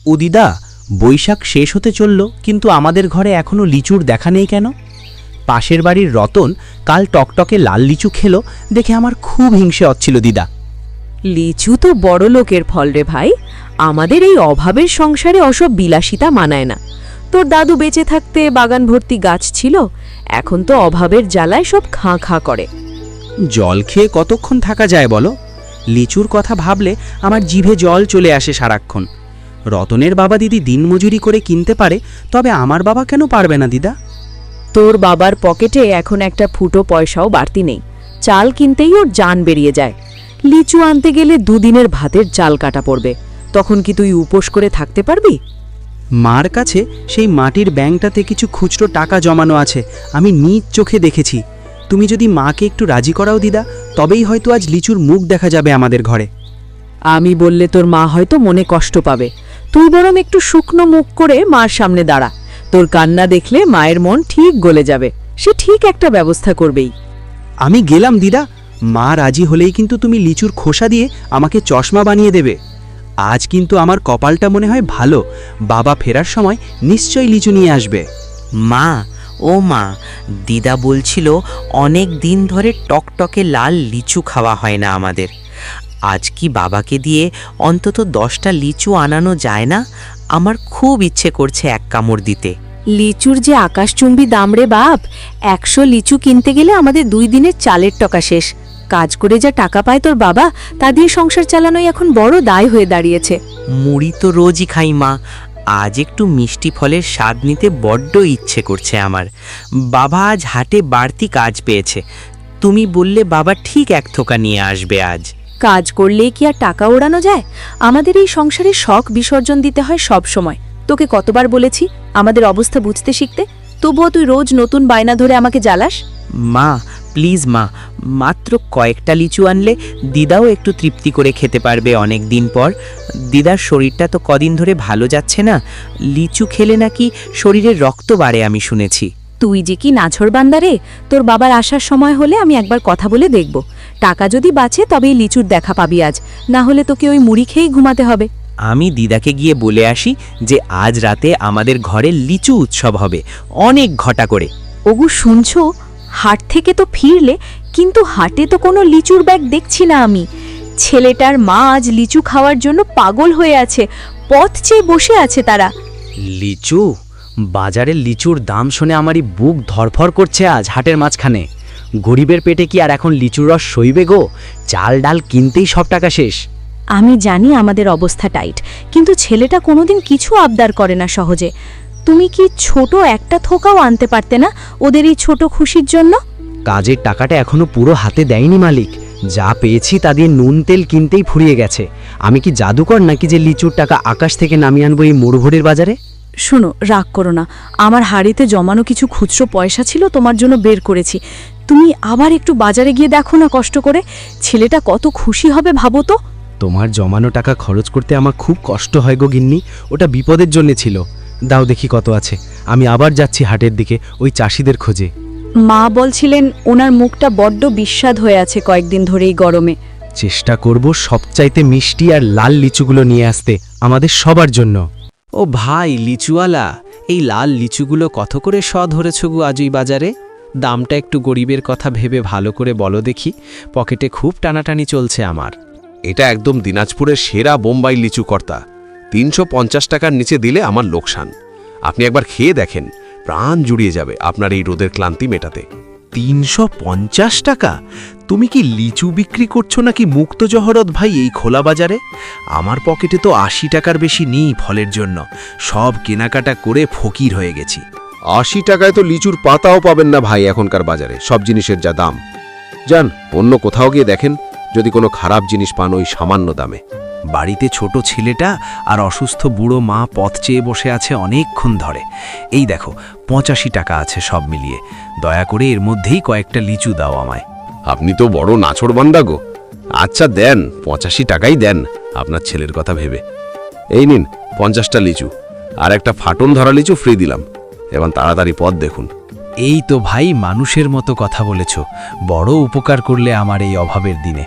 ও দিদা, বৈশাখ শেষ হতে চলল, কিন্তু আমাদের ঘরে এখনো লিচুর দেখা নেই কেন? পাশের বাড়ির রতন কাল টকটকে লাল লিচু খেলো দেখে আমার খুব হিংসে হচ্ছিল দিদা। লিচু তো বড় লোকের ফল রে ভাই, আমাদের এই অভাবের সংসারে অসব বিলাসিতা মানায় না। তোর দাদু বেঁচে থাকতে বাগান ভর্তি গাছ ছিল, এখন তো অভাবের জ্বালায় সব খাঁ খাঁ করে। জল খেয়ে কতক্ষণ থাকা যায় বলো? লিচুর কথা ভাবলে আমার জিভে জল চলে আসে সারাক্ষণ। রতনের বাবা দিদি দিনমজুরি করে কিনতে পারে, তবে আমার বাবা কেন পারবে না দিদা? তোর বাবার পকেটে এখন একটা ফুটো পয়সাও বাড়তি নেই, চাল কিনতেই ওর জান বেরিয়ে যায়। লিচু আনতে গেলে দুদিনের ভাতের চাল কাটা পড়বে, তখন কি তুই উপোস করে থাকতে পারবি? মার কাছে সেই মাটির ব্যাংকটাতে কিছু খুচরো টাকা জমানো আছে, আমি নিজ চোখে দেখেছি। তুমি যদি মাকে একটু রাজি করাও দিদা, তবেই হয়তো আজ লিচুর মুখ দেখা যাবে আমাদের ঘরে। আমি বললে তোর মা হয়তো মনে কষ্ট পাবে, তুই বরং একটু শুকনো মুখ করে মার সামনে দাঁড়া। তোর কান্না দেখলে মায়ের মন ঠিক গলে যাবে, সে ঠিক একটা ব্যবস্থা করবেই। আমি গেলাম দিদা, মা রাজি হলেই কিন্তু তুমি লিচুর খোসা দিয়ে আমাকে চশমা বানিয়ে দেবে। আজ কিন্তু আমার কপালটা মনে হয় ভালো, বাবা ফেরার সময় নিশ্চয়ই লিচু নিয়ে আসবে। মা, ও মা, দিদা বলছিল অনেক দিন ধরে টকটকে লাল লিচু খাওয়া হয় না আমাদের। আজ কি বাবাকে দিয়ে অন্তত 10টা লিচু আনানো যায় না? আমার খুব ইচ্ছে করছে এক কামড় দিতে। লিচুর যে আকাশচুম্বী দাম রে বাপ, 100 লিচু কিনতে গেলে আমাদের 2 দিনের চালের টাকা শেষ। কাজ করে যা টাকা পায় তোর বাবা, তা দিয়ে সংসার চালানোই এখন বড় দায় হয়ে দাঁড়িয়েছে। মুড়ি তো রোজই খাই মা, আজ একটু মিষ্টি ফলের স্বাদ নিতে বড্ড ইচ্ছে করছে আমার। বাবা আজ হাটে বাড়তি কাজ পেয়েছে, তুমি বললে বাবা ঠিক 1 থোকা নিয়ে আসবে আজ। কাজ করলে কি আর টাকা ওড়ানো যায়? আমাদের এই সংসারে শখ বিসর্জন দিতে হয় সব সময়। তোকে কতবার বলেছি আমাদের অবস্থা বুঝতে শিখতে, তবুও তুই রোজ নতুন বায়না ধরে আমাকে জ্বালাস। মা প্লিজ মা, মাত্র কয়েকটা লিচু আনলে দিদাও একটু তৃপ্তি করে খেতে পারবে অনেক দিন পর। দিদার শরীরটা তো কদিন ধরে ভালো যাচ্ছে না, লিচু খেলে নাকি শরীরের রক্ত বাড়ে আমি শুনেছি। তুই যে কি নাছর বান্দারে, তোর বাবার আসার সময় হলে আমি একবার কথা বলে দেখব। টাকা যদি বাঁচে তবেই লিচুর দেখা পাবি আজ, না হলে তোকে ওই মুড়ি খেয়েই ঘুমাতে হবে। আমি দিদাকে গিয়ে বলে আসি যে আজ রাতে আমাদের ঘরে লিচু উৎসব হবে, অনেক ঘটা করে। ওগু শুনছো, হাট থেকে তো ফিরলে, কিন্তু হাটে তো কোনো লিচুর ব্যাগ দেখছি না আমি। ছেলেটার মা আজ লিচু খাওয়ার জন্য পাগল হয়ে আছে, পথ চেয়ে বসে আছে তারা। লিচু? বাজারে লিচুর দাম শুনে আমারই বুক ধরফর করছে আজ হাটের মাঝখানে। গরিবের পেটে কি আর এখন লিচুর রস সইবে গো? চাল ডাল কিনতেই সব টাকা শেষ। আমি জানি আমাদের অবস্থা টাইট, কিন্তু ছেলেটা কোনোদিন কিছু আবদার করে না সহজে। তুমি কি ছোট একটা থোকাও আনতে পারতে না ওদের এই ছোট খুশির জন্য? কাজের টাকাটা এখনো পুরো হাতে দেয়নি মালিক, যা পেয়েছি তা দিয়ে নুন তেল কিনতেই ফুরিয়ে গেছে। আমি কি জাদুকর নাকি যে লিচুর টাকা আকাশ থেকে নামিয়ে আনবো এই মোড়ভোরের বাজারে? শোনো, রাগ করো না, আমার হাড়িতে জমানো কিছু খুচরো পয়সা ছিল, তোমার জন্য বের করেছি। তুমি আবার একটু বাজারে গিয়ে দেখো না কষ্ট করে, ছেলেটা কত খুশি হবে ভাবো তো। তোমার জমানো টাকা খরচ করতে আমার খুব কষ্ট হয় গো গিন্নি, ওটা বিপদের জন্য ছিল। দাও দেখি কত আছে, আমি আবার যাচ্ছি হাটের দিকে ওই চাষিদের খোঁজে। মা বলছিলেন ওনার মুখটা বড্ড বিস্বাদ হয়ে আছে কয়েকদিন ধরে এই গরমে। চেষ্টা করব সবচাইতে মিষ্টি আর লাল লিচুগুলো নিয়ে আসতে আমাদের সবার জন্য। ও ভাই লিচুওয়ালা, এই লাল লিচুগুলো কত করে ধরেছ গো আজ এই বাজারে? দামটা একটু গরিবের কথা ভেবে ভালো করে বলো দেখি, পকেটে খুব টানাটানি চলছে আমার। এটা একদম দিনাজপুরের সেরা বোম্বাই লিচু কর্তা। 350 টাকার নিচে দিলে আমার লোকসান। আপনি একবার খেয়ে দেখেন, প্রাণ জুড়িয়ে যাবে আপনার এই রোদের ক্লান্তি মেটাতে। 350 টাকা? তুমি কি লিচু বিক্রি করছো নাকি মুক্ত জহরত ভাই এই খোলা বাজারে? আমার পকেটে তো 80 টাকার বেশি নেই ফলের জন্য, সব কেনাকাটা করে ফকির হয়ে গেছি। 80 টাকায় তো লিচুর পাতাও পাবেন না ভাই এখনকার বাজারে, সব জিনিসের যা দাম। যান অন্য কোথাও গিয়ে দেখেন যদি কোনো খারাপ জিনিস পান ওই সামান্য দামে। বাড়িতে ছোট ছেলেটা আর অসুস্থ বুড়ো মা পথ চেয়ে বসে আছে অনেকক্ষণ ধরে। এই দেখো 85 টাকা আছে সব মিলিয়ে, দয়া করে এর মধ্যেই কয়েকটা লিচু দাও আমায়। আপনি তো বড় নাছোড়বান্দা গো। আচ্ছা দেন, 85 টাকাই দেন আপনার ছেলের কথা ভেবে। এই নিন 50টা লিচু, আর একটা ফাটন ধরা লিচু ফ্রি দিলাম। এবার তাড়াতাড়ি পথ দেখুন। এই তো ভাই মানুষের মতো কথা বলেছ, বড় উপকার করলে আমার এই অভাবের দিনে।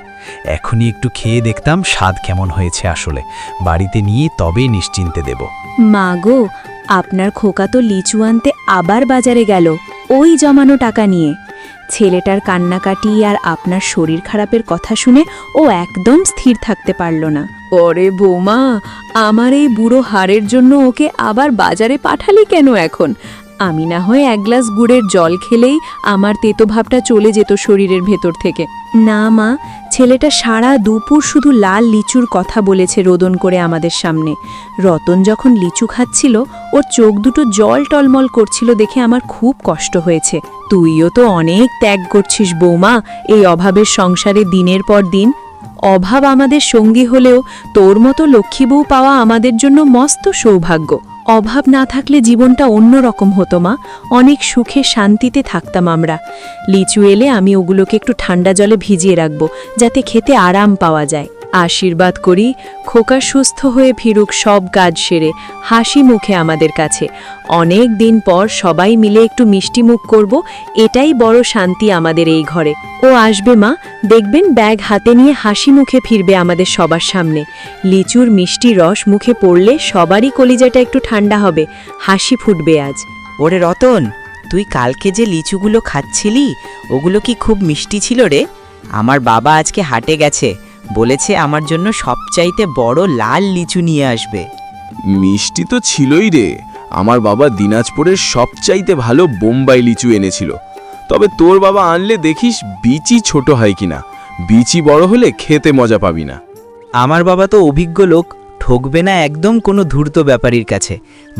এখনই একটু খেয়ে দেখতাম স্বাদ কেমন হয়েছে আসলে। বাড়িতে নিয়ে তবেই নিশ্চিন্তে দেব। মা গো, আপনার খোকা তো লিচু আনতে আবার বাজারে গেল, ওই জমানো টাকা নিয়ে। ছেলেটার কান্নাকাটি আর আপনার শরীর খারাপের কথা শুনে ও একদম স্থির থাকতে পারল না। ওরে বৌমা, আমার এই বুড়ো হাড়ের জন্য ওকে আবার বাজারে পাঠালি কেন এখন? আমি না হয় এক গ্লাস গুড়ের জল খেলেই আমার তেতো ভাবটা চলে যেত শরীরের ভেতর থেকে। না মা, ছেলেটা সারা দুপুর শুধু লাল লিচুর কথা বলেছে রোদন করে আমাদের সামনে। রতন যখন লিচু খাচ্ছিল ওর চোখ দুটো জল টলমল করছিল দেখে আমার খুব কষ্ট হয়েছে। তুইও তো অনেক ত্যাগ করছিস বৌমা এই অভাবের সংসারে দিনের পর দিন। অভাব আমাদের সঙ্গী হলেও তোর মতো লক্ষ্মী বউ পাওয়া আমাদের জন্য মস্ত সৌভাগ্য। অভাব না থাকলে জীবনটা অন্যরকম হতো মা, অনেক সুখে শান্তিতে থাকতাম আমরা। লিচু এলে আমি ওগুলোকে একটু ঠান্ডা জলে ভিজিয়ে রাখবো যাতে খেতে আরাম পাওয়া যায়। আশীর্বাদ করি খোকা সুস্থ হয়ে ফিরুক সব কাজ সেরে হাসি মুখে আমাদের কাছে। অনেক দিন পর সবাই মিলে একটু মিষ্টি মুখ করব, এটাই বড় শান্তি আমাদের এই ঘরে। ও আসবে মা, দেখবেন ব্যাগ হাতে নিয়ে হাসি মুখে ফিরবে আমাদের সবার সামনে। লিচুর মিষ্টি রস মুখে পড়লে সবারই কলিজাটা একটু ঠান্ডা হবে, হাসি ফুটবে আজ। ওরে রতন, তুই কালকে যে লিচুগুলো খাচ্ছিলি ওগুলো কি খুব মিষ্টি ছিল রে? আমার বাবা আজকে হাটে গেছে, বলেছে আমার জন্য সবচাইতে বড় লাল লিচু নিয়ে আসবে। মিষ্টি তো ছিলই রে। আমার বাবা দিনাজপুরের সবচাইতে ভালো বোম্বাই লিচু এনেছিল। তবে তোর বাবা আনলে দেখিস বিচি ছোট হয় কিনা, বিচি বড় হলে খেতে মজা পাবি না। আমার বাবা তো অভিজ্ঞ লোক, ঠকবে না একদম কোনো ধূর্ত ব্যাপারীর কাছে।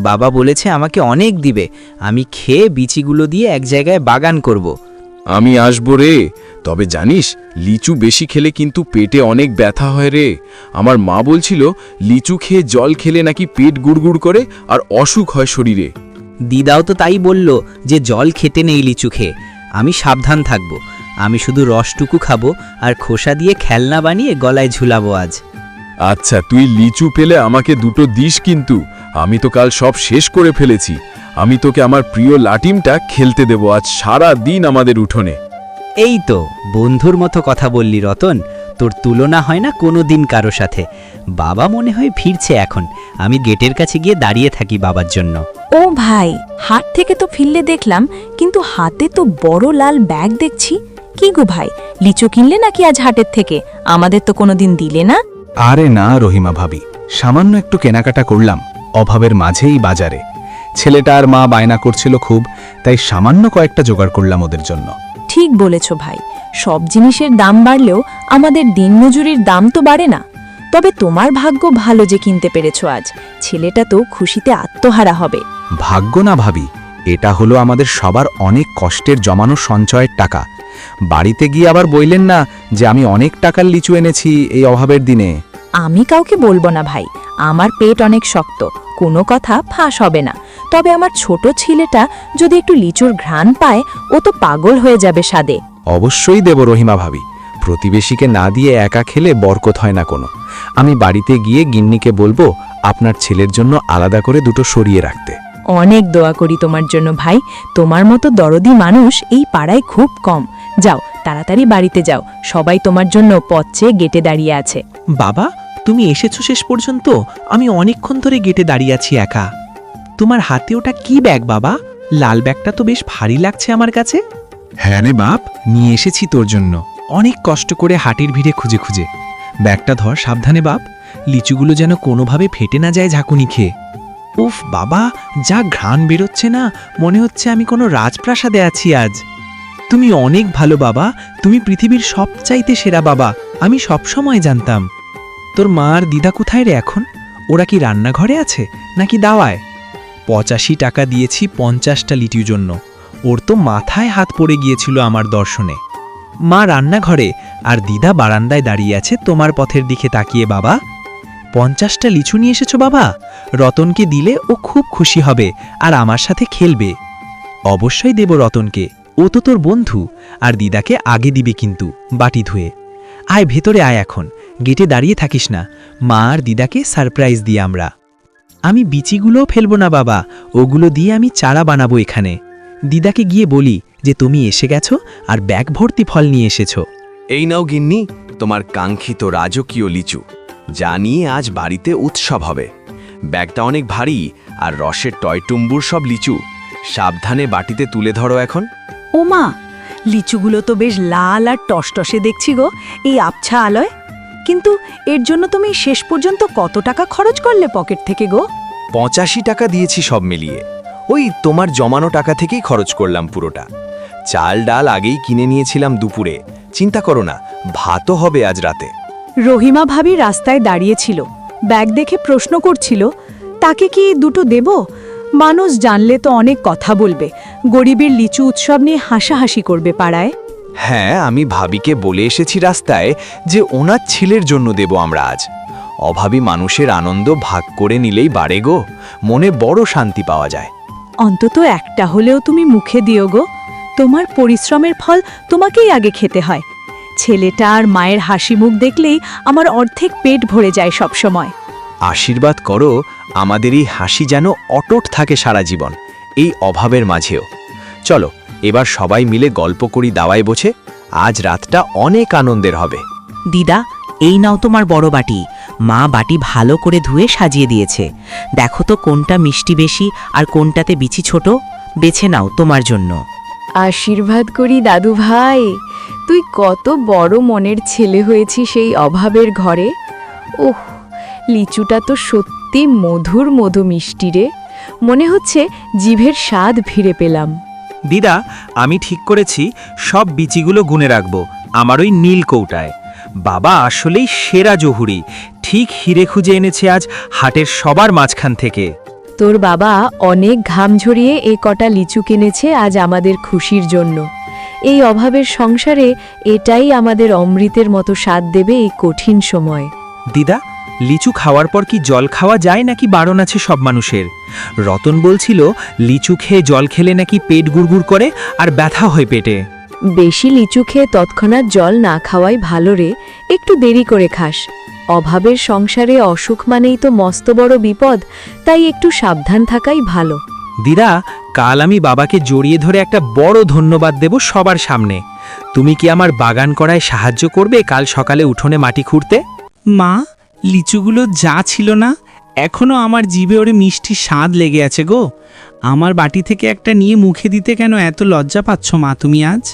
বাবা বলেছে আমাকে অনেক দিবে, আমি খেয়ে বিচিগুলো দিয়ে এক জায়গায় বাগান করব। আমি আসবো রে। তবে জানিস লিচু বেশি খেলে কিন্তু পেটে অনেক ব্যথা হয় রে। আমার মা বলছিল লিচু খেয়ে জল খেলে নাকি পেট গুড়গুড় করে আর অসুখ হয় শরীরে। দিদাও তো তাই বলল যে জল খেতে নেই লিচু খেয়ে। আমি সাবধান থাকব, আমি শুধু রসটুকু খাবো আর খোসা দিয়ে খেলনা বানিয়ে গলায় ঝুলাবো আজ। আচ্ছা, তুই লিচু পেলে আমাকে দুটো দিস কিন্তু। আমি তো কাল সব শেষ করে ফেলেছি। আমি তোকে আমার প্রিয় লাটিমটা খেলতে দেব আজ সারা দিন আমাদের উঠোনে। এই তো বন্ধুর মতো কথা বললি রতন, তোর তুলনা হয় না কোনো দিন কারো সাথে। বাবা মনে হয় ফিরছে এখন, আমি গেটের কাছে গিয়ে দাঁড়িয়ে থাকি বাবার জন্য। ও ভাই, হাট থেকে তো ফিরলে দেখলাম, কিন্তু হাতে তো বড় লাল ব্যাগ দেখছি। কি গো ভাই, লিচু কিনলে নাকি আজ হাটের থেকে? আমাদের তো কোনোদিন দিলে না। আরে না রহিমা ভাবি, সামান্য একটু কেনাকাটা করলাম অভাবের মাঝেই বাজারে। ছেলেটা আর মা বায়না করছিল খুব, তাই সামান্য কয়েকটা জোগাড় করলাম ওদের জন্য। ঠিক বলেছ ভাই, সব জিনিসের দাম বাড়লেও আমাদের দিনমজুরির দাম তো বাড়ে না। তবে তোমার ভাগ্য ভালো যে কিনতে পেরেছ আজ। ছেলেটা তো খুশিতে আত্মহারা হবে। ভাগ্য না ভাবি, এটা হলো আমাদের সবার অনেক কষ্টের জমানো সঞ্চয়ের টাকা। বাড়িতে গিয়ে আবার বললেন না যে আমি অনেক টাকার লিচু এনেছি এই অভাবের দিনে। আমি কাউকে বলবো না ভাই, আমার পেট অনেক শক্ত, কোনো কথা ফাঁস হবে না। তবে আমার ছোট ছেলেটা যদি একটু লিচুর ঘ্রাণ পায় ও তো পাগল হয়ে যাবে স্বাদে। অবশ্যই দেব রহিমা ভাবি, প্রতিবেশীকে না দিয়ে একা খেলে বরকত হয় না কোনো। আমি বাড়িতে গিয়ে গিন্নিকে বলবো আপনার ছেলের জন্য আলাদা করে দুটো সরিয়ে রাখতে। অনেক দোয়া করি তোমার জন্য ভাই, তোমার মতো দরদি মানুষ এই পাড়ায় খুব কম। যাও তাড়াতাড়ি বাড়িতে যাও, সবাই তোমার জন্য পথ চেয়ে গেটে দাঁড়িয়ে আছে। বাবা, তুমি এসেছো শেষ পর্যন্ত? আমি অনেকক্ষণ ধরে গেটে দাঁড়িয়ে আছি একা। তোমার হাতে ওটা কি ব্যাগ বাবা? লাল ব্যাগটা তো বেশ ভারী লাগছে আমার কাছে। হ্যাঁ রে বাপ, নিয়ে এসেছি তোর জন্য অনেক কষ্ট করে হাটির ভিড়ে খুঁজে খুঁজে। ব্যাগটা ধর সাবধানে বাপ, লিচুগুলো যেন কোনোভাবে ফেটে না যায় ঝাঁকুনি খেয়ে। উফ বাবা, যা ঘ্রাণ বেরোচ্ছে না, মনে হচ্ছে আমি কোনো রাজপ্রাসাদে আছি আজ। তুমি অনেক ভালো বাবা, তুমি পৃথিবীর সবচাইতে সেরা বাবা, আমি সবসময় জানতাম। তোর মা আর দিদা কোথায় রে এখন? ওরা কি রান্নাঘরে আছে নাকি দাওয়ায়? 85 টাকা দিয়েছি 50টা লিচুর জন্য, ওর তো মাথায় হাত পড়ে গিয়েছিল আমার দর্শনে। মা রান্নাঘরে আর দিদা বারান্দায় দাঁড়িয়ে আছে তোমার পথের দিকে তাকিয়ে। বাবা, 50টা লিচু নিয়ে এসেছো বাবা? রতনকে দিলে ও খুব খুশি হবে আর আমার সাথে খেলবে। অবশ্যই দেব রতনকে, ও তো তোর বন্ধু। আর দিদাকে আগে দিবে কিন্তু, বাটি ধুয়ে। আয় ভেতরে আয় এখন, গেটে দাঁড়িয়ে থাকিস না। মা আর দিদাকে সারপ্রাইজ দিয়ে আমি বিচিগুলোও ফেলবো না বাবা, ওগুলো দিয়ে আমি চারা বানাবো এখানে। দিদাকে গিয়ে বলি যে তুমি এসে গেছো আর ব্যাগ ভর্তি ফল নিয়ে এসেছো। এই নাও গিন্নি, তোমার কাঙ্ক্ষিত রাজকীয় লিচু, যা নিয়ে আজ বাড়িতে উৎসব হবে। ব্যাগটা অনেক ভারী আর রসের টয়টুম্বুর সব লিচু। সাবধানে বাটিতে তুলে ধরো এখন। ওমা, লিচুগুলো তো বেশ লাল আর টসটসে দেখছি গো, এই আবছা আলোয়। কিন্তু এর জন্য তুমি শেষ পর্যন্ত কত টাকা খরচ করলে পকেট থেকে গো? 85 টাকা দিয়েছি সব মিলিয়ে। ওই তোমার জমানো টাকা থেকেই খরচ করলাম পুরোটা। চাল ডাল আগেই কিনে নিয়েছিলাম দুপুরে। চিন্তা করো না, ভাতও হবে আজ রাতে। রহিমা ভাবি রাস্তায় দাঁড়িয়েছিল, ব্যাগ দেখে প্রশ্ন করছিল, তাকে কি দুটো দেব? মানুষ জানলে তো অনেক কথা বলবে, গরিবের লিচু উৎসব নিয়ে হাসাহাসি করবে পাড়ায়। হ্যাঁ, আমি ভাবিকে বলে এসেছি রাস্তায় যে ওনার ছেলের জন্য দেব আমরা আজ। অভাবী মানুষের আনন্দ ভাগ করে নিলেই বাড়ে গো, মনে বড় শান্তি পাওয়া যায়। অন্তত একটা হলেও তুমি মুখে দিও গো, তোমার পরিশ্রমের ফল তোমাকেই আগে খেতে হয়। ছেলেটা আর মায়ের হাসি মুখ দেখলেই আমার অর্ধেক পেট ভরে যায় সব সময়। আশীর্বাদ করো আমাদের এই হাসি যেন অটুট থাকে সারা জীবন, এই অভাবের মাঝেও। চলো এবার সবাই মিলে গল্প করি দাওয়ায় বসে। আজ রাতটা অনেক আনন্দের হবে। দিদা, এই নাও তোমার বড় বাটি। মা বাটি ভালো করে ধুয়ে সাজিয়ে দিয়েছে। দেখো তো কোনটা মিষ্টি বেশি আর কোনটাতে বিচি ছোট। বেছে নাও তোমার জন্য। আশীর্বাদ করি দাদু ভাই, তুই কত বড় মনের ছেলে হয়েছিস এই অভাবের ঘরে। ওহ, লিচুটা তো সত্যি মধুর মধু মিষ্টি রে, মনে হচ্ছে জিভের স্বাদ ফিরে পেলাম। দিদা, আমি ঠিক করেছি সব বিচিগুলো গুনে রাখব আমার ওই নীল কৌটায়। বাবা আসলেই সেরা জহুরি, ঠিক হিরে খুঁজে এনেছে আজ হাটের সবার মাঝখান থেকে। তোর বাবা অনেক ঘাম ঝরিয়ে এই কটা লিচু কিনেছে আজ আমাদের খুশির জন্য। এই অভাবের সংসারে এটাই আমাদের অমৃতের মতো স্বাদ দেবে এই কঠিন সময়। দিদা, লিচু খাওয়ার পর কি জল খাওয়া যায় নাকি বারণ আছে সব মানুষের? রতন বলছিল লিচু খেয়ে জল খেলে নাকি পেট গুড়গুড় করে আর ব্যথা হয় পেটে। বেশি লিচু খেয়ে তৎক্ষণাৎ জল না খাওয়াই ভালো রে, একটু দেরি করে খাস। অভাবের সংসারে অসুখ মানেই তো মস্ত বড় বিপদ, তাই একটু সাবধান থাকাই ভালো। দিদা, কাল আমি বাবাকে জড়িয়ে ধরে একটা বড় ধন্যবাদ দেব সবার সামনে। তুমি কি আমার বাগান করায় সাহায্য করবে কাল সকালে উঠোনে মাটি খুঁড়তে? মা, লিচুগুলো যা ছিল না, এখনো আমার জিভে ওরে মিষ্টি স্বাদ লেগে আছে গো। আমার বাটি থেকে একটা নিয়ে মুখে দিতে কেন এত লজ্জা পাচ্ছ মা তুমি আজ?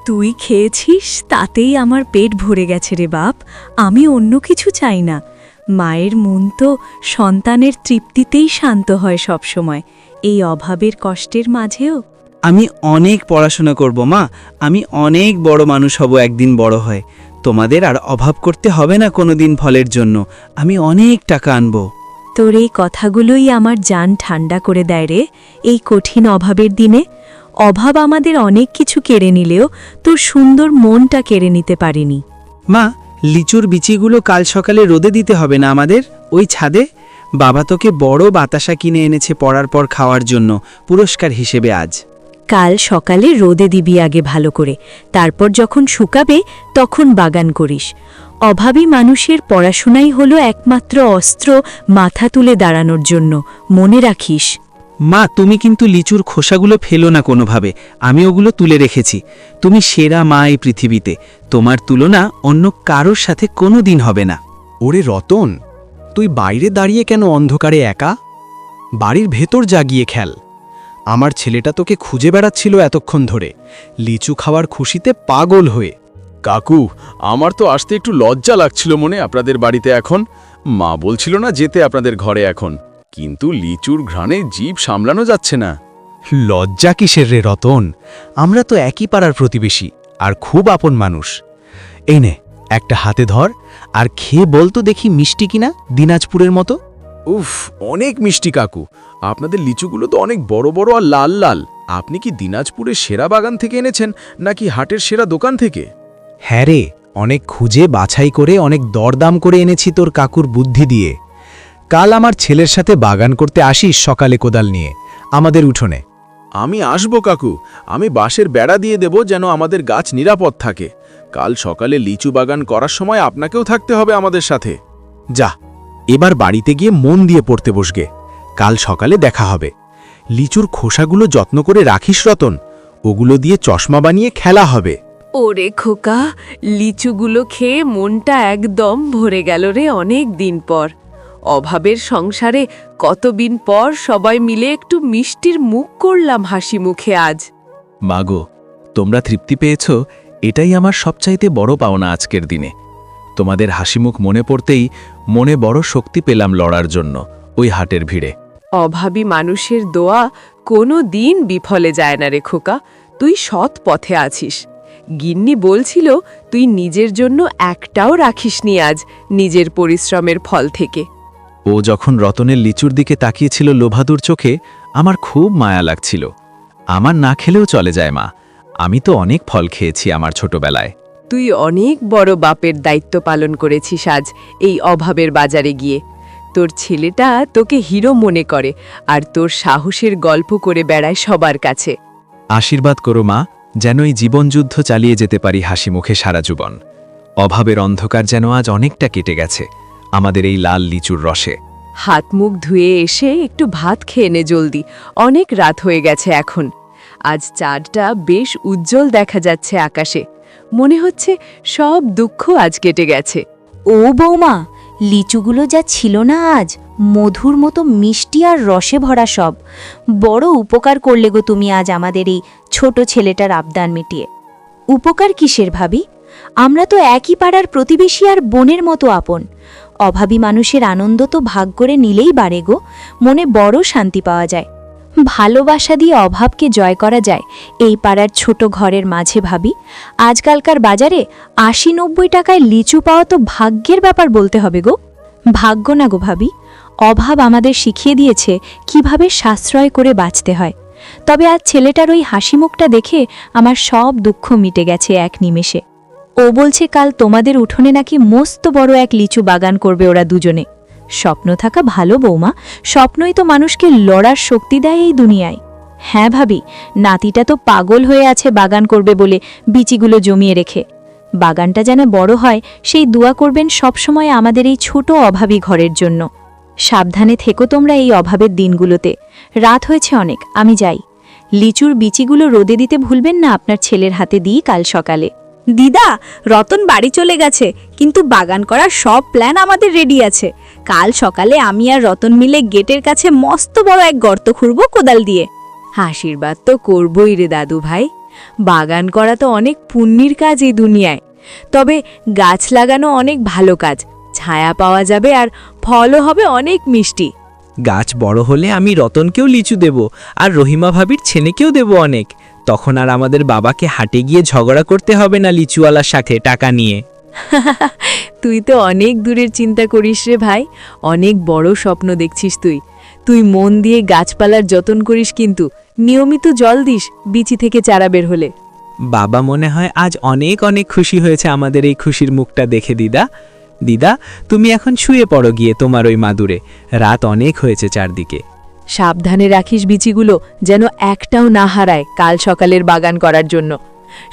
তুই খেয়েছিস তাতেই আমার পেট ভরে গেছে রে বাপ, আমি অন্য কিছু চাই না। মায়ের মন তো সন্তানের তৃপ্তিতেই শান্ত হয় সব সময়, এই অভাবের কষ্টের মাঝেও। আমি অনেক পড়াশোনা করব মা, আমি অনেক বড় মানুষ হব একদিন বড় হয়। তোমাদের আর অভাব করতে হবে না কোনোদিন ফলের জন্য, আমি অনেক টাকা আনবো। তোর এই কথাগুলোই আমার জান ঠান্ডা করে দেয় রে এই কঠিন অভাবের দিনে। অভাব আমাদের অনেক কিছু কেড়ে নিলেও তোর সুন্দর মনটা কেড়ে নিতে পারেনি। মা, লিচুর বিচিগুলো কাল সকালে রোদে দিতে হবে না আমাদের ওই ছাদে? বাবা তোকে বড় বাতাসা কিনে এনেছে পড়ার পর খাওয়ার জন্য পুরস্কার হিসেবে আজ। কাল সকালে রোদে দিবি আগে ভালো করে, তারপর যখন শুকাবে তখন বাগান করিস। অভাবী মানুষের পড়াশোনাই হলো একমাত্র অস্ত্র মাথা তুলে দাঁড়ানোর জন্য, মনে রাখিস। মা, তুমি কিন্তু লিচুর খোসাগুলো ফেলো না কোনোভাবে, আমি ওগুলো তুলে রেখেছি। তুমি সেরা মা এই পৃথিবীতে, তোমার তুলনা অন্য কারোর সাথে কোনো দিন হবে না। ওরে রতন, তুই বাইরে দাঁড়িয়ে কেন অন্ধকারে একা? বাড়ির ভেতর জাগিয়ে খেল। আমার ছেলেটা তোকে খুঁজে বেড়াচ্ছিল এতক্ষণ ধরে, লিচু খাওয়ার খুশিতে পাগল হয়ে। কাকু, আমার তো আসতে একটু লজ্জা লাগছিল মনে আপনাদের বাড়িতে এখন। মা বলছিল না যেতে আপনাদের ঘরে এখন, কিন্তু লিচুর ঘ্রাণে জিভ সামলানো যাচ্ছে না। লজ্জা কিসের রে রতন, আমরা তো একই পাড়ার প্রতিবেশী আর খুব আপন মানুষ। এই নে, একটা হাতে ধর আর খেয়ে বলতো দেখি মিষ্টি কিনা দিনাজপুরের মতো। উফ, অনেক মিষ্টি কাকু। আপনাদের লিচুগুলো তো অনেক বড় বড় আর লাল লাল। আপনি কি দিনাজপুরের সেরা বাগান থেকে এনেছেন নাকি হাটের সেরা দোকান থেকে? হ্যাঁ রে, অনেক খুঁজে বাছাই করে অনেক দরদাম করে এনেছি তোর কাকুর বুদ্ধি দিয়ে। কাল আমার ছেলের সাথে বাগান করতে আসিস সকালে কোদাল নিয়ে আমাদের উঠোনে। আমি আসবো কাকু, আমি বাঁশের বেড়া দিয়ে দেব যেন আমাদের গাছ নিরাপদ থাকে। কাল সকালে লিচু বাগান করার সময় আপনাকেও থাকতে হবে আমাদের সাথে। যা, এবার বাড়িতে গিয়ে মন দিয়ে পড়তে বসগে, কাল সকালে দেখা হবে। লিচুর খোসাগুলো যত্ন করে রাখিস রতন, ওগুলো দিয়ে চশমা বানিয়ে খেলা হবে। ওরে খোকা, লিচুগুলো খেয়ে মনটা একদম ভরে গেল রে অনেক দিন পর। অভাবের সংসারে কতদিন পর সবাই মিলে একটু মিষ্টির মুখ করলাম হাসি মুখে আজ। মাগো, তোমরা তৃপ্তি পেয়েছ, এটাই আমার সবচাইতে বড় পাওনা আজকের দিনে। তোমাদের হাসিমুখ মনে পড়তেই মনে বড় শক্তি পেলাম লড়ার জন্য ওই হাটের ভিড়ে। অভাবী মানুষের দোয়া কোনো দিন বিফলে যায় না রে খোকা। তুই সৎ পথে আছিস। গিন্নি বলছিল তুই নিজের জন্য একটাও রাখিসনি আজ নিজের পরিশ্রমের ফল থেকে। ও যখন রতনের লিচুর দিকে তাকিয়েছিল লোভাদুর চোখে, আমার খুব মায়া লাগছিল। আমার না খেলেও চলে যায় মা, আমি তো অনেক ফল খেয়েছি আমার ছোটবেলায়। তুই অনেক বড় বাপের দায়িত্ব পালন করেছিস আজ এই অভাবের বাজারে গিয়ে। তোর ছেলেটা তোকে হিরো মনে করে আর তোর সাহসের গল্প করে বেড়ায় সবার কাছে। আশীর্বাদ করো মা, যেন এই জীবনযুদ্ধ চালিয়ে যেতে পারি হাসি মুখে সারা জীবন। অভাবের অন্ধকার যেন আজ অনেকটা কেটে গেছে আমাদের এই লাল লিচুর রসে। হাত মুখ ধুয়ে এসে একটু ভাত খেয়ে নে জলদি, অনেক রাত হয়ে গেছে এখন। আজ চাঁদটা বেশ উজ্জ্বল দেখা যাচ্ছে আকাশে, মনে হচ্ছে সব দুঃখ আজ কেটে গেছে। ও বৌমা, লিচুগুলো যা ছিল না আজ, মধুর মতো মিষ্টি আর রসে ভরা সব। বড় উপকার করলে গো তুমি আজ আমাদের এই ছোট ছেলেটার আবদান মিটিয়ে। উপকার কিসের ভাবি? আমরা তো একই পাড়ার প্রতিবেশী আর বোনের মতো আপন। অভাবী মানুষের আনন্দ তো ভাগ করে নিলেই বাড়ে গো, মনে বড় শান্তি পাওয়া যায়। ভালোবাসা দিয়ে অভাবকে জয় করা যায় এই পাড়ার ছোট ঘরের মাঝে ভাবি। আজকালকার বাজারে ৮০-৯০ টাকায় লিচু পাওয়া তো ভাগ্যের ব্যাপার বলতে হবে গো। ভাগ্য না গো ভাবি, অভাব আমাদের শিখিয়ে দিয়েছে কিভাবে সাশ্রয় করে বাঁচতে হয়। তবে আজ ছেলেটার ওই হাসি মুখটা দেখে আমার সব দুঃখ মিটে গেছে এক নিমেষে। ও বলছে কাল তোমাদের উঠোনে নাকি মস্ত বড় এক লিচু বাগান করবে ওরা দুজনে। স্বপ্ন থাকা ভালো বৌমা, স্বপ্নই তো মানুষকে লড়ার শক্তি দেয় এই দুনিয়ায়। হ্যাঁ ভাবি, নাতিটা তো পাগল হয়ে আছে বাগান করবে বলে বিচিগুলো জমিয়ে রেখে। বাগানটা যেন বড় হয় সেই দোয়া করবেন সবসময় আমাদের এই ছোট অভাবী ঘরের জন্য। সাবধানে থেকো তোমরা এই অভাবের দিনগুলোতে। রাত হয়েছে অনেক, আমি যাই। লিচুর বিচিগুলো রোদে দিতে ভুলবেন না আপনার ছেলের হাতে দিই কাল সকালে। দিদা, রতন বাড়ি চলে গেছে, কিন্তু বাগান করার সব প্ল্যান আমাদের রেডি আছে। কাল সকালে আমি আর রতন মিলে গেটের কাছে মস্ত বড় এক গর্ত খুঁড়ব কোদাল দিয়ে। আশীর্বাদ তো করবই রে দাদু ভাই। বাগান করা তো অনেক পুণ্যের কাজ এই দুনিয়ায়। তবে গাছ লাগানো অনেক ভালো কাজ, ছায়া পাওয়া যাবে আর ফলও হবে অনেক মিষ্টি। গাছ বড় হলে আমি রতনকেও লিচু দেব আর রহিমা ভাবির ছেলেকেও দেব অনেক। তখন আর আমাদের বাবাকে হাটে গিয়ে ঝগড়া করতে হবে না লিচুওয়ালার সাথে টাকা নিয়ে। তুই তো অনেক দূরের চিন্তা করিস রে ভাই, অনেক বড় স্বপ্ন দেখছিস তুই। তুই মন দিয়ে গাছপালার যত্ন করিস, কিন্তু নিয়মিত জল দিস বিচি থেকে চারা বের হলে। বাবা মনে হয় আজ অনেক অনেক খুশি হয়েছে আমাদের এই খুশির মুখটা দেখে। দিদা, দিদা তুমি এখন শুয়ে পড়ো গিয়ে তোমার ওই মাদুরে, রাত অনেক হয়েছে চারদিকে। সাবধানে রাখিস বিচিগুলো, যেন একটাও না হারায় কাল সকালের বাগান করার জন্য।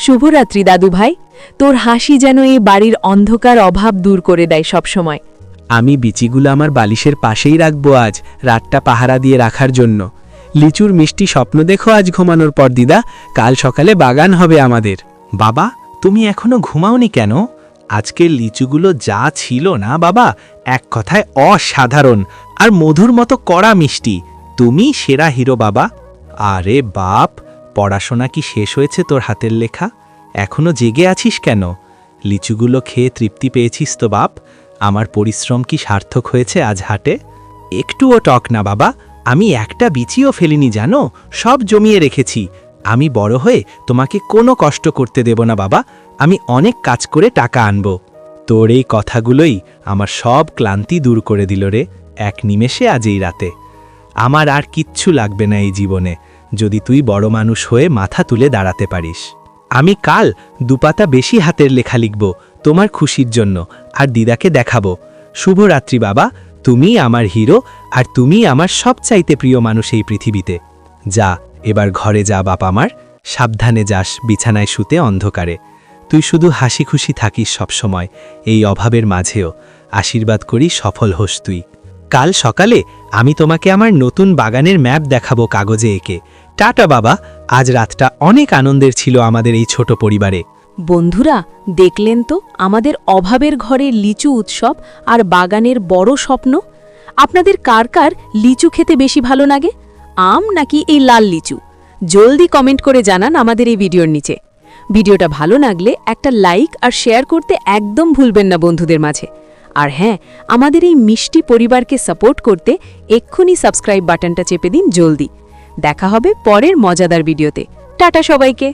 শুভরাত্রি দাদু ভাই, তোর হাসি যেন এই বাড়ির অন্ধকার অভাব দূর করে দেয় সবসময়। আমি বিচিগুলো আমার বালিশের পাশেই রাখবো আজ, রাতটা পাহারা দিয়ে রাখার জন্য। লিচুর মিষ্টি স্বপ্ন দেখো আজ ঘুমানোর পর দিদা, কাল সকালে বাগান হবে আমাদের। বাবা, তুমি এখনো ঘুমাওনি কেন? আজকের লিচুগুলো যা ছিল না বাবা, এক কথায় অসাধারণ আর মধুর মতো কড়া মিষ্টি। তুমি সেরা হিরো বাবা। আরে বাপ, পড়াশোনা কি শেষ হয়েছে তোর হাতের লেখা? এখনো জেগে আছিস কেন? লিচুগুলো খেয়ে তৃপ্তি পেয়েছিস তো বাপ? আমার পরিশ্রম কি সার্থক হয়েছে আজ হাটে? একটুও টক না বাবা, আমি একটা বিচিও ফেলিনি জানো, সব জমিয়ে রেখেছি। আমি বড় হয়ে তোমাকে কোনো কষ্ট করতে দেব না বাবা, আমি অনেক কাজ করে টাকা আনব। তোর এই কথাগুলোই আমার সব ক্লান্তি দূর করে দিল রে এক নিমেষে আজ এই রাতে। আমার আর কিচ্ছু লাগবে না এই জীবনে, যদি তুই বড় মানুষ হয়ে মাথা তুলে দাঁড়াতে পারিস। আমি কাল 2 পাতা বেশি হাতের লেখা লিখব তোমার খুশির জন্য, আর দিদাকে দেখাবো। শুভরাত্রি বাবা, তুমি আমার হিরো আর তুমি আমার সবচাইতে প্রিয় মানুষ এই পৃথিবীতে। যা এবার ঘরে যা বাপ আমার, সাবধানে যাস বিছানায় শুতে অন্ধকারে। তুই শুধু হাসি খুশি থাকিস সবসময় এই অভাবের মাঝেও। আশীর্বাদ করি সফল হোস তুই। কাল সকালে আমি তোমাকে আমার নতুন বাগানের ম্যাপ দেখাবো কাগজে এঁকে। টাটা বাবা, আজ রাতটা অনেক আনন্দের ছিল আমাদের এই ছোট পরিবারে। বন্ধুরা, দেখলেন তো আমাদের অভাবের ঘরের লিচু উৎসব আর বাগানের বড় স্বপ্ন। আপনাদের কার কার লিচু খেতে বেশি ভালো লাগে, আম নাকি এই লাল লিচু? জলদি কমেন্ট করে জানান আমাদের এই ভিডিওর নিচে। ভিডিওটা ভালো লাগলে একটা লাইক আর শেয়ার করতে একদম ভুলবেন না বন্ধুদের মাঝে। আর হ্যাঁ, আমাদের এই মিষ্টি পরিবারকে সাপোর্ট করতে এক্ষুনি সাবস্ক্রাইব বাটনটা চেপে দিন জলদি। দেখা হবে পরের মজাদার ভিডিওতে। টাটা সবাইকে।